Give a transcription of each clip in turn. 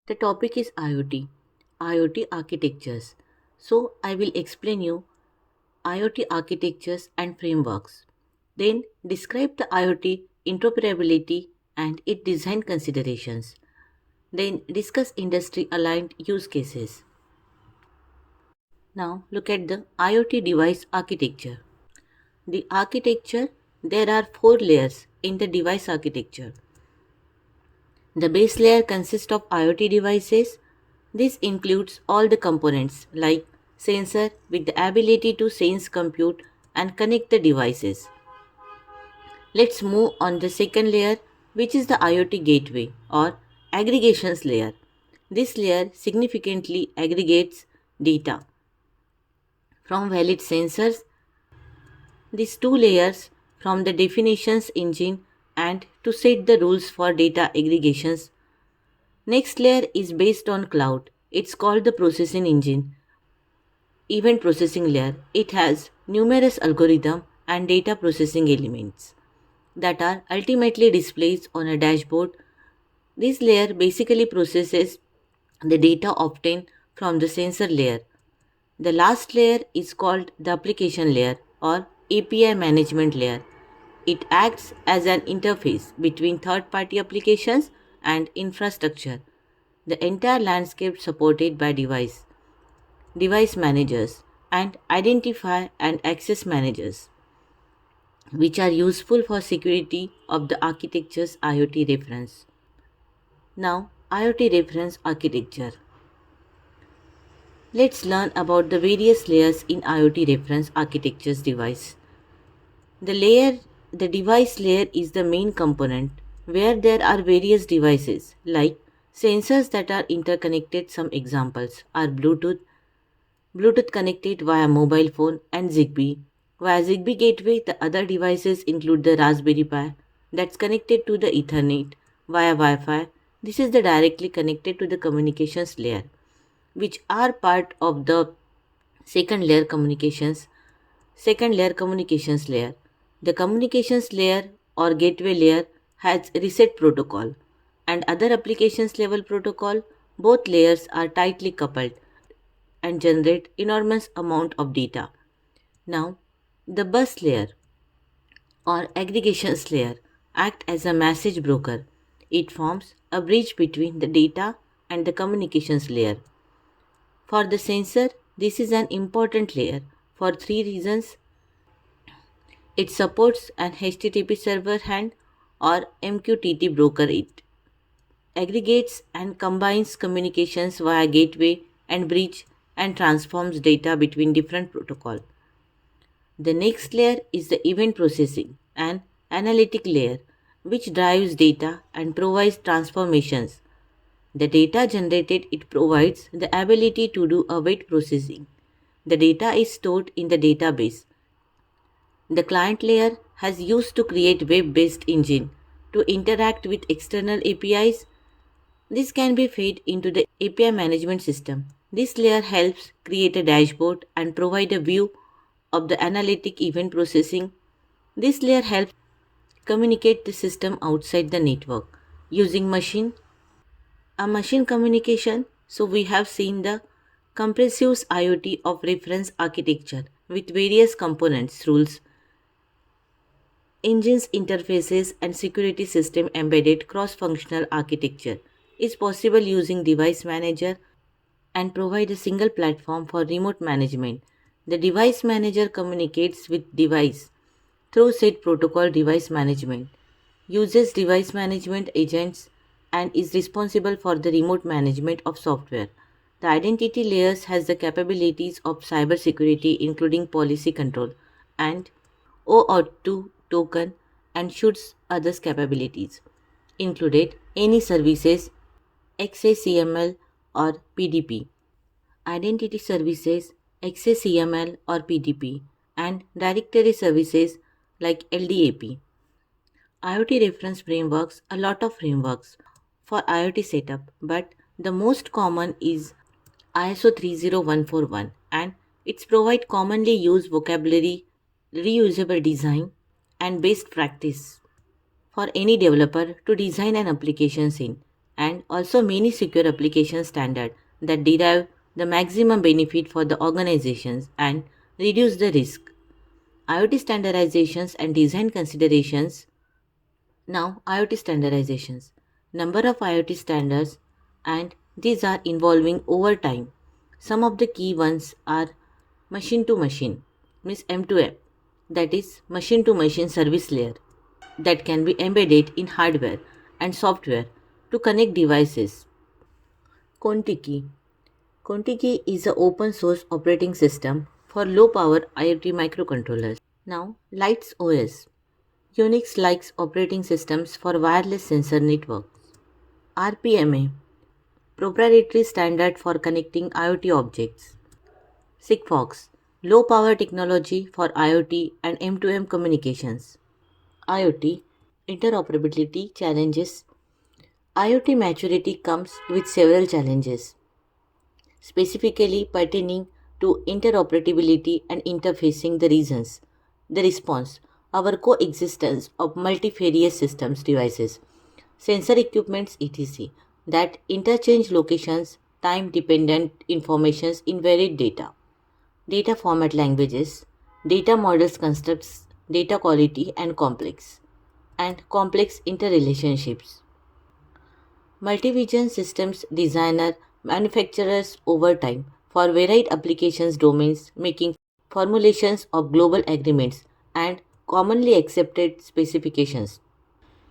The topic is IoT architectures. So I will explain you IoT architectures and frameworks. Then describe the IoT interoperability and its design considerations. Then discuss industry aligned use cases. Now look at the IoT device architecture. The architecture, there are four layers in the device architecture. The base layer consists of IoT devices. This includes all the components like sensor with the ability to sense, compute and connect the devices. Let's move on the second layer, which is the IoT gateway or aggregations layer. This layer significantly aggregates data from valid sensors. These two layers from the definitions engine and to set the rules for data aggregations. Next layer is based on cloud. It's called the processing engine, event processing layer. It has numerous algorithm and data processing elements that are ultimately displayed on a dashboard. This layer basically processes the data obtained from the sensor layer. The last layer is called the application layer or API management layer. It acts as an interface between third party applications and infrastructure. The entire landscape supported by device managers, and identify and access managers, which are useful for security of the architecture's IoT reference. Now, IoT reference architecture. Let's learn about the various layers in IoT reference architecture's device. The device layer is the main component where there are various devices like sensors that are interconnected. Some examples are Bluetooth connected via mobile phone and Zigbee. Via Zigbee gateway, the other devices include the Raspberry Pi that's connected to the Ethernet via Wi-Fi. This is the directly connected to the communications layer, which are part of the second layer communications layer. The communications layer or gateway layer has reset protocol and other applications level protocol. Both layers are tightly coupled and generate enormous amount of data. Now, the bus layer or aggregations layer act as a message broker. It forms a bridge between the data and the communications layer. For the sensor, this is an important layer for three reasons. It supports an HTTP server hand or MQTT broker. It aggregates and combines communications via gateway and bridge and transforms data between different protocols. The next layer is the event processing and analytic layer, which drives data and provides transformations. The data generated it provides the ability to do await processing. The data is stored in the database. The client layer has used to create web-based engine to interact with external APIs. This can be fed into the API management system. This layer helps create a dashboard and provide a view of the analytic event processing. This layer helps communicate the system outside the network using machine communication. So we have seen the comprehensive IoT of reference architecture with various components, rules, engines, interfaces and security system. Embedded cross-functional architecture is possible using device manager and provide a single platform for remote management. The device manager communicates with device through set protocol. Device management uses device management agents and is responsible for the remote management of software. The identity layers has the capabilities of cybersecurity including policy control and OAuth2 token and shoots others capabilities included any services XACML or PDP, identity services XACML or PDP, and directory services like LDAP. IoT reference frameworks, a lot of frameworks for IoT setup, but the most common is ISO 30141 and it's provide commonly used vocabulary, reusable design and best practice for any developer to design an application in. and also many secure application standards that derive the maximum benefit for the organizations and reduce the risk. IoT standardizations and design considerations. Now, IoT standardizations. Number of IoT standards, and these are evolving over time. Some of the key ones are machine to machine, means M2M, that is machine to machine service layer, that can be embedded in hardware and software to connect devices. Contiki. Contiki is an open source operating system for low power IoT microcontrollers. Now, Lights OS. Unix likes operating systems for wireless sensor networks. RPMA, proprietary standard for connecting IoT objects. Sigfox, low power technology for IoT and M2M communications. IoT, interoperability challenges. IoT maturity comes with several challenges, specifically pertaining to interoperability and interfacing the reasons. The response, our coexistence of multifarious systems devices, sensor equipments etc. that interchange locations, time dependent informations in varied data. Data format languages, data models constructs data quality and complex interrelationships. Multivision systems designer manufacturers over time for varied applications domains making formulations of global agreements and commonly accepted specifications.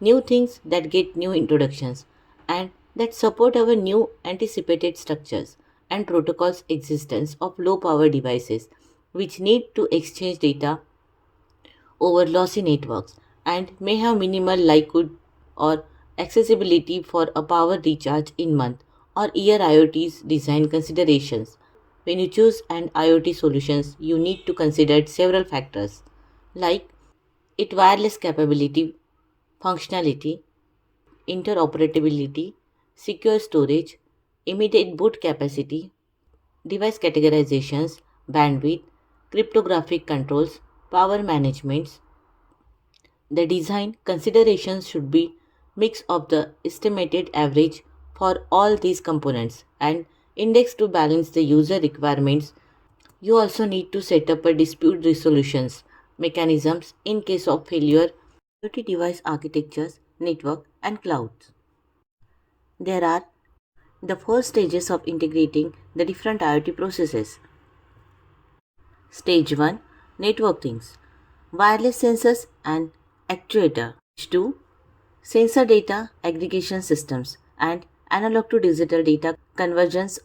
New things that get new introductions and that support our new anticipated structures and protocols existence of low power devices which need to exchange data over lossy networks and may have minimal likelihood or accessibility for a power recharge in month or year IoT's design considerations. When you choose an IoT solutions, you need to consider several factors like its wireless capability, functionality, interoperability, secure storage, immediate boot capacity, device categorizations, bandwidth, cryptographic controls, power management. The design considerations should be mix of the estimated average for all these components and index to balance the user requirements. You also need to set up a dispute resolutions mechanisms in case of failure. IoT device architectures, network and clouds. There are the four stages of integrating the different IoT processes. Stage 1, network things, wireless sensors and actuator. Stage 2, sensor data aggregation systems and analog to digital data convergence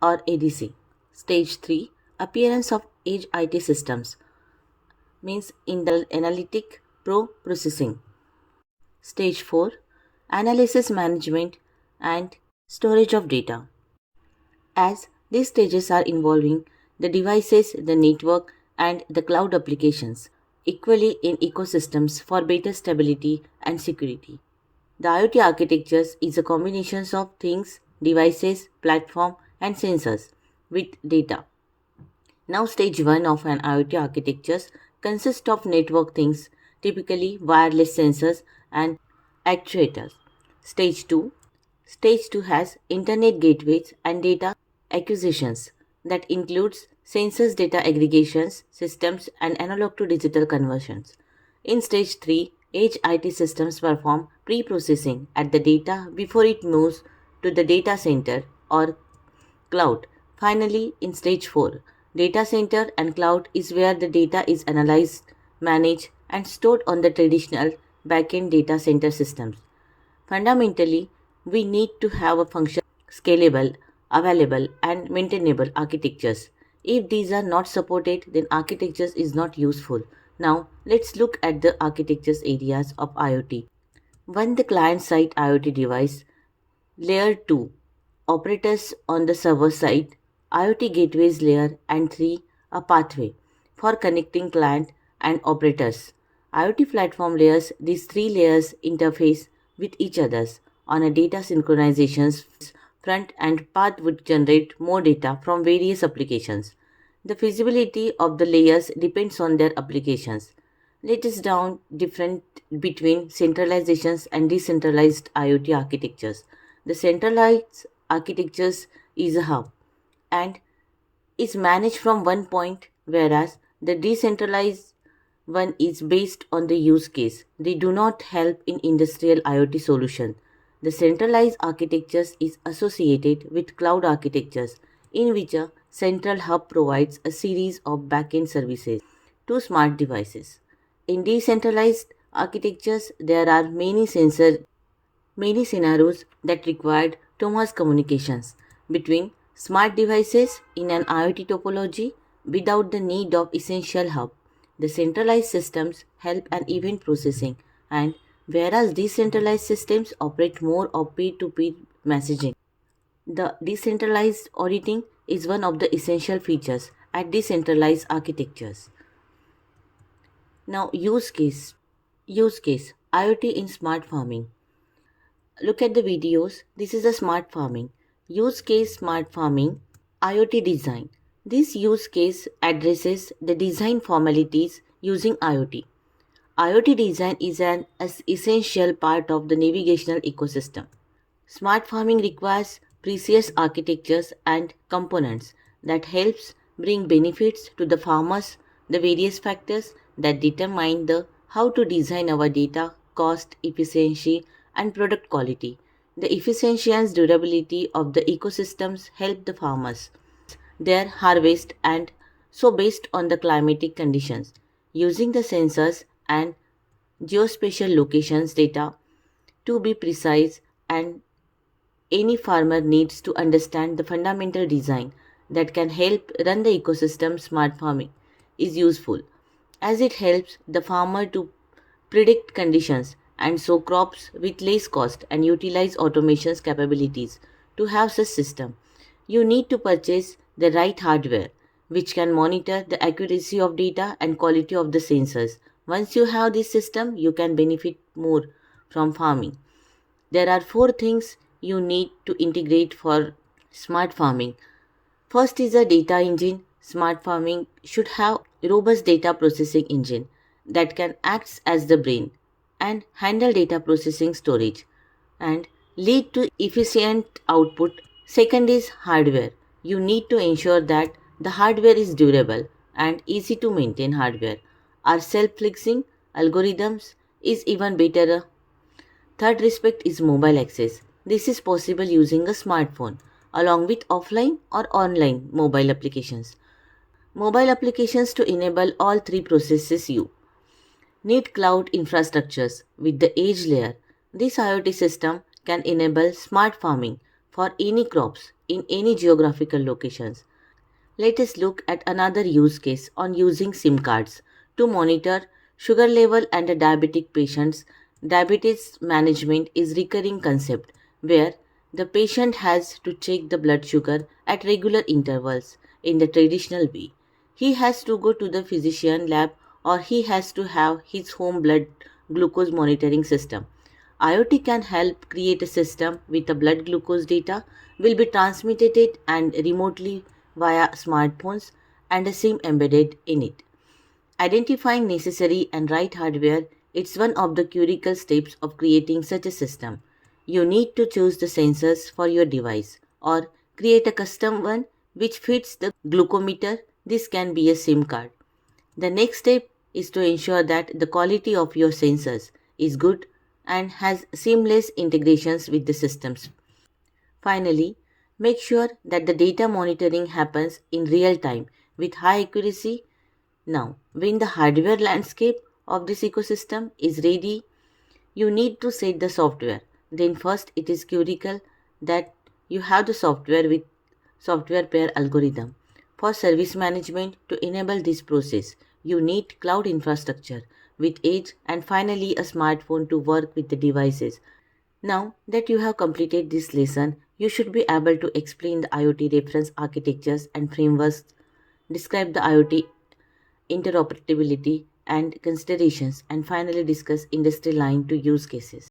or ADC. Stage 3, appearance of edge IT systems, means in the analytic pro processing. Stage 4, analysis management and storage of data. As these stages are involving the devices, the network, and the cloud applications, equally in ecosystems for better stability and security. The IoT architectures is a combination of things, devices, platform, and sensors with data. Now, stage 1 of an IoT architectures consists of network things, typically wireless sensors and actuators. Stage 2 Stage 2 has internet gateways and data acquisitions that includes sensors data aggregations, systems and analog to digital conversions. In stage 3, edge IT systems perform pre-processing at the data before it moves to the data center or cloud. Finally, in stage 4, data center and cloud is where the data is analyzed, managed and stored on the traditional backend data center systems. Fundamentally, we need to have a function scalable, available, and maintainable architectures. If these are not supported, then architectures is not useful. Now, let's look at the architectures areas of IoT. 1. The client-side IoT device. Layer 2. Operators on the server side. IoT gateways layer. And 3. A pathway for connecting client and operators. IoT platform layers. These three layers interface with each others on a data synchronizations front and path would generate more data from various applications. The feasibility of the layers depends on their applications. Let us down different between centralizations and decentralized IoT architectures. The centralized architectures is a hub and is managed from one point, whereas the decentralized one is based on the use case. They do not help in industrial IoT solution. The centralized architectures is associated with cloud architectures, in which a central hub provides a series of backend services to smart devices. In decentralized architectures, there are many scenarios that required Thomas communications between smart devices in an IoT topology without the need of essential hub. The centralized systems help an event processing, and whereas decentralized systems operate more of peer-to-peer messaging. The decentralized auditing is one of the essential features at decentralized architectures. Now use case IoT in smart farming. Look at the videos. This is a smart farming. Use case smart farming, IoT design. This use case addresses the design formalities using IoT. IoT design is an essential part of the navigational ecosystem. Smart farming requires precise architectures and components that helps bring benefits to the farmers. The various factors that determine the how to design our data, cost, efficiency, and product quality. The efficiency and durability of the ecosystems help the farmers their harvest and so based on the climatic conditions using the sensors and geospatial locations data to be precise, and any farmer needs to understand the fundamental design that can help run the ecosystem. Smart farming is useful as it helps the farmer to predict conditions and sow crops with less cost and utilize automation's capabilities. To have such system, you need to purchase the right hardware which can monitor the accuracy of data and quality of the sensors. Once you have this system, you can benefit more from farming. There are four things you need to integrate for smart farming. First is a data engine. Smart farming should have robust data processing engine that can act as the brain and handle data processing storage and lead to efficient output. Second is hardware. You need to ensure that the hardware is durable and easy to maintain. Hardware are self-flexing algorithms is even better. Third respect is mobile access. This is possible using a smartphone along with offline or online mobile applications. Mobile applications to enable all three processes you need cloud infrastructures with the edge layer. This IoT system can enable smart farming for any crops in any geographical locations. Let us look at another use case on using SIM cards to monitor sugar level and a diabetic patients. Diabetes management is recurring concept where the patient has to check the blood sugar at regular intervals in the traditional way. He has to go to the physician lab or he has to have his home blood glucose monitoring system. IoT can help create a system with the blood glucose data will be transmitted and remotely via smartphones and a SIM embedded in it. Identifying necessary and right hardware, it's one of the critical steps of creating such a system. You need to choose the sensors for your device or create a custom one which fits the glucometer. This can be a SIM card. The next step is to ensure that the quality of your sensors is good and has seamless integrations with the systems. Finally, make sure that the data monitoring happens in real time with high accuracy. Now, when the hardware landscape of this ecosystem is ready, you need to set the software. Then first it is critical that you have the software with software pair algorithm. For service management to enable this process, you need cloud infrastructure with edge and finally a smartphone to work with the devices. Now that you have completed this lesson, you should be able to explain the IoT reference architectures and frameworks, describe the IoT interoperability and considerations, and finally discuss industry line to use cases.